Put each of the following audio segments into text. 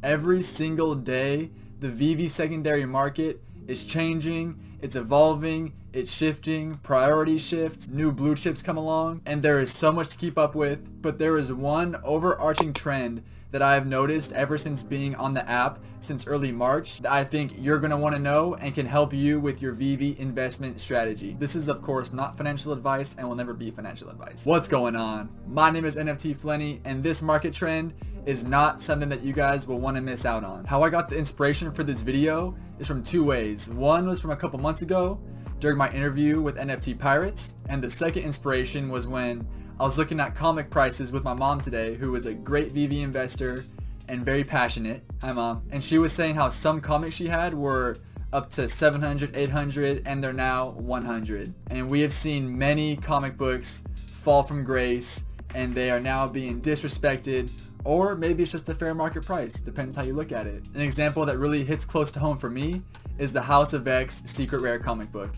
Every single day, the Veve secondary market is changing, it's evolving, it's shifting, priority shifts, new blue chips come along, and there is so much to keep up with. But there is one overarching trend that I have noticed ever since being on the app since early March that I think you're going to want to know and can help you with your Veve investment strategy. This is of course not financial advice and will never be financial advice. What's going on? My name is NFT Flenny, and this market trend is not something that you guys will want to miss out on. How I got the inspiration for this video is from two ways. One was from a couple months ago during my interview with NFT Pirates, and the second inspiration was when I was looking at comic prices with my mom today, who is a great Veve investor and very passionate. Hi mom. And she was saying how some comics she had were up to 700, 800, and they're now 100. And we have seen many comic books fall from grace, and they are now being disrespected, or maybe it's just a fair market price. Depends how you look at it. An example that really hits close to home for me is the House of X secret rare comic book.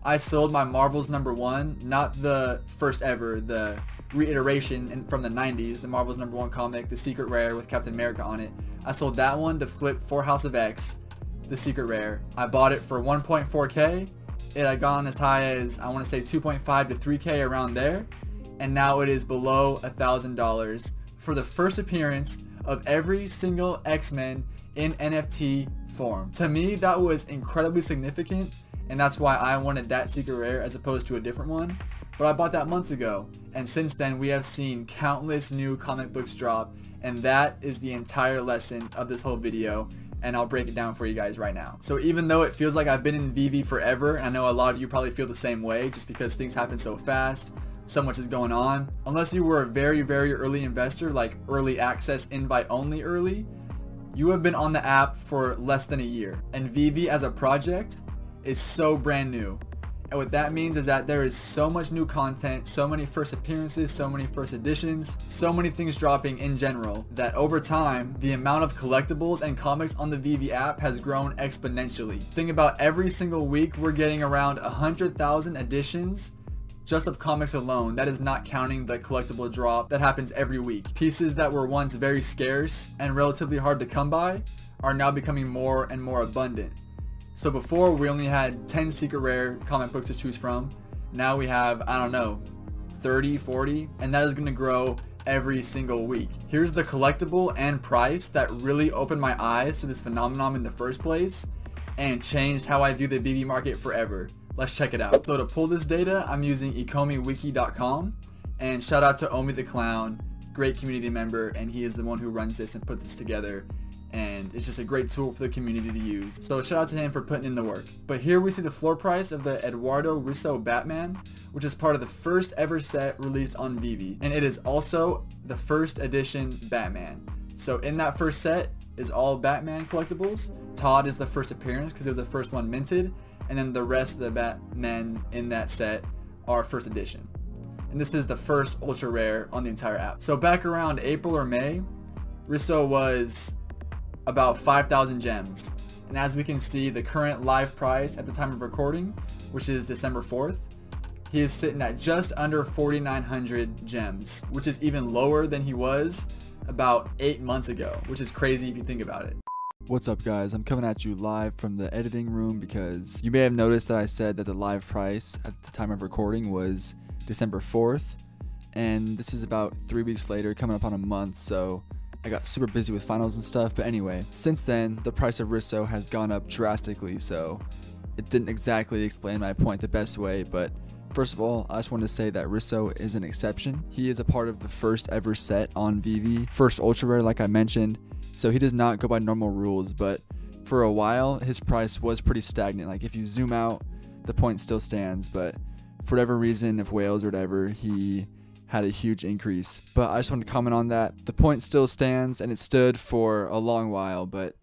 I sold my Marvel's #1, not the first ever, the reiteration from the 90s, the Marvel's #1 comic, the secret rare with Captain America on it. I sold that one to flip for House of X, the secret rare. I bought it for 1.4K. It had gone as high as, I want to say 2.5 to 3K around there, and now it is below $1,000 for the first appearance of every single X-Men in NFT form. To me, that was incredibly significant, and that's why I wanted that secret rare as opposed to a different one. But I bought that months ago, and since then we have seen countless new comic books drop, and that is the entire lesson of this whole video, and I'll break it down for you guys right now. So even though it feels like I've been in Veve forever, and I know a lot of you probably feel the same way just because things happen so fast, so much is going on, unless you were a very early investor, like early access invite only early, you have been on the app for less than a year. And Veve as a project is so brand new. And what that means is that there is so much new content, so many first appearances, so many first editions, so many things dropping in general, that over time, the amount of collectibles and comics on the Veve app has grown exponentially. Think about every single week, we're getting around 100,000 additions just of comics alone. That is not counting the collectible drop that happens every week. Pieces that were once very scarce and relatively hard to come by are now becoming more and more abundant. So before we only had 10 secret rare comic books to choose from. Now we have, I don't know, 30, 40, and that is going to grow every single week. Here's the collectible and price that really opened my eyes to this phenomenon in the first place and changed how I view the Veve market forever. Let's check it out. So to pull this data, I'm using EcomiWiki.com, and shout out to Omi the Clown, great community member, and he is the one who runs this and put this together. And it's just a great tool for the community to use. So shout out to him for putting in the work. But here we see the floor price of the Eduardo Risso Batman, which is part of the first ever set released on Veve. And it is also the first edition Batman. So in that first set is all Batman collectibles. Todd is the first appearance because it was the first one minted. And then the rest of the Batmen in that set are first edition. And this is the first ultra rare on the entire app. So back around April or May, Risso was about 5,000 gems, and as we can see, the current live price at the time of recording, which is December 4th, he is sitting at just under 4,900 gems, which is even lower than he was about 8 months ago, which is crazy if you think about it. What's up guys, I'm coming at you live from the editing room because you may have noticed that I said that the live price at the time of recording was December 4th, and this is about 3 weeks later, coming up on a month, so I got super busy with finals and stuff. But anyway, since then the price of Risso has gone up drastically, so it didn't exactly explain my point the best way. But first of all, I just wanted to say that Risso is an exception. He is a part of the first ever set on Veve, first ultra rare like I mentioned, so he does not go by normal rules. But for a while his price was pretty stagnant. Like if you zoom out, the point still stands, but for whatever reason, if whales or whatever, he had a huge increase. But I just want to comment on that. The point still stands, and it stood for a long while, but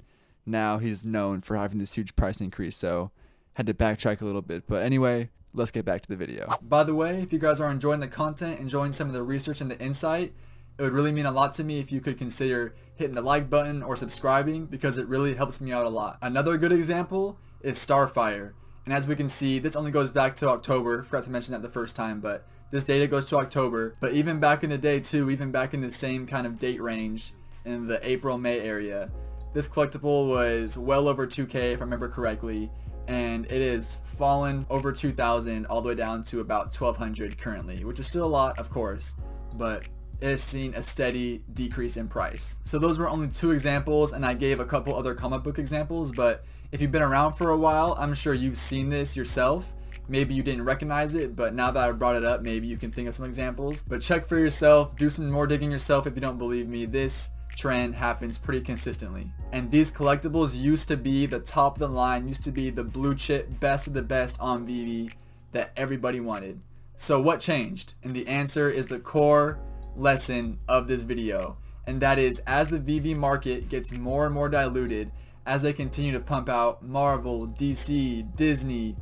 now he's known for having this huge price increase, so had to backtrack a little bit. But anyway, let's get back to the video. By the way, if you guys are enjoying the content, enjoying some of the research and the insight, it would really mean a lot to me if you could consider hitting the like button or subscribing, because it really helps me out a lot. Another good example is Starfire, and as we can see, this only goes back to October. Forgot to mention that the first time, but this data goes to October. But even back in the day too, even back in the same kind of date range in the April-May area, This collectible was well over 2K if I remember correctly, and it is fallen over 2,000 all the way down to about 1,200 currently, which is still a lot, of course, but it has seen a steady decrease in price. So those were only 2 examples, and I gave a couple other comic book examples, but if you've been around for a while, I'm sure you've seen this yourself. Maybe you didn't recognize it, but now that I brought it up, maybe you can think of some examples. But check for yourself, do some more digging yourself if you don't believe me. This trend happens pretty consistently. And these collectibles used to be the top of the line, used to be the blue chip best of the best on Veve that everybody wanted. So what changed? And the answer is the core lesson of this video. And that is, as the Veve market gets more and more diluted, as they continue to pump out Marvel, DC, Disney,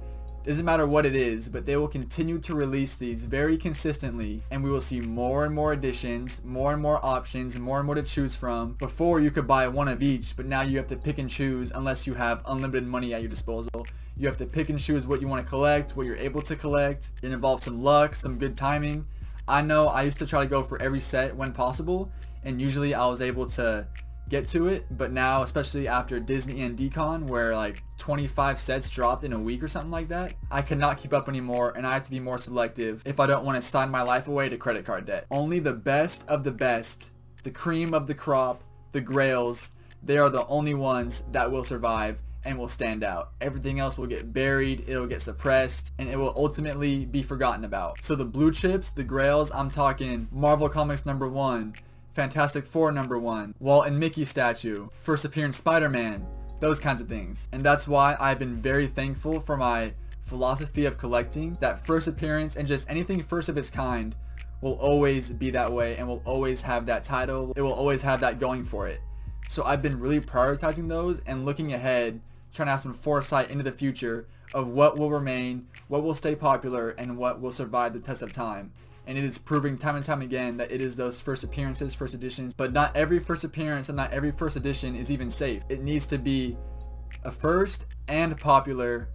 doesn't matter what it is, but they will continue to release these very consistently, and we will see more and more editions, more and more options, more and more to choose from. Before, you could buy one of each, but now you have to pick and choose unless you have unlimited money at your disposal. You have to pick and choose what you want to collect, what you're able to collect. It involves some luck, some good timing. I know I used to try to go for every set when possible, and usually I was able to get to it, but now, especially after Disney and Decon, where like 25 sets dropped in a week or something like that, I cannot keep up anymore, and I have to be more selective if I don't want to sign my life away to credit card debt. Only the best of the best, the cream of the crop, the grails, they are the only ones that will survive and will stand out. Everything else will get buried, it'll get suppressed, and it will ultimately be forgotten about. So the blue chips, the grails, I'm talking Marvel Comics #1, Fantastic Four #1, Walt and Mickey statue, first appearance Spider-Man, those kinds of things. And that's why I've been very thankful for my philosophy of collecting, that first appearance and just anything first of its kind will always be that way and will always have that title. It will always have that going for it. So I've been really prioritizing those and looking ahead, trying to have some foresight into the future of what will remain, what will stay popular, and what will survive the test of time. And it is proving time and time again that it is those first appearances, first editions. But not every first appearance and not every first edition is even safe. It needs to be a first and popular,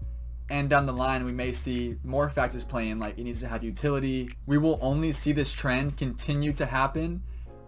and down the line we may see more factors playing, like it needs to have utility. We will only see this trend continue to happen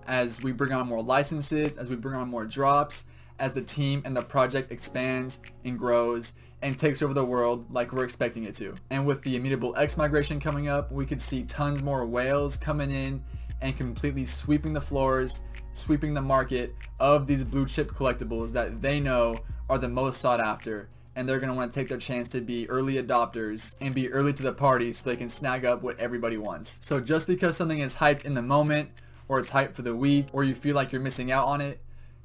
as we bring on more licenses, as we bring on more drops, as the team and the project expands and grows and takes over the world like we're expecting it to. And with the Immutable X migration coming up, we could see tons more whales coming in and completely sweeping the floors, sweeping the market of these blue chip collectibles that they know are the most sought after. And they're going to want to take their chance to be early adopters and be early to the party so they can snag up what everybody wants. So just because something is hyped in the moment, or it's hyped for the week, or you feel like you're missing out on it,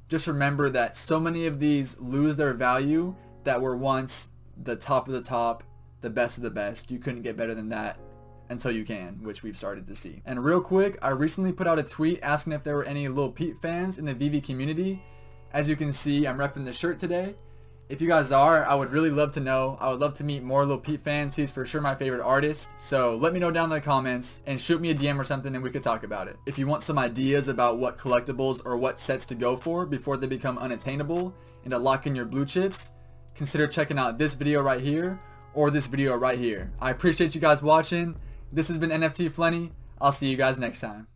just remember that so many of these lose their value that were once the top of the top, the best of the best. You couldn't get better than that until you can, which we've started to see. And real quick, I recently put out a tweet asking if there were any Lil Peep fans in the Veve community. As you can see, I'm repping the shirt today. If you guys are, I would really love to know. I would love to meet more Lil Peep fans. He's for sure my favorite artist. So let me know down in the comments and shoot me a DM or something and we could talk about it. If you want some ideas about what collectibles or what sets to go for before they become unattainable and to lock in your blue chips, consider checking out this video right here or this video right here. I appreciate you guys watching. This has been NFT Flenny. I'll see you guys next time.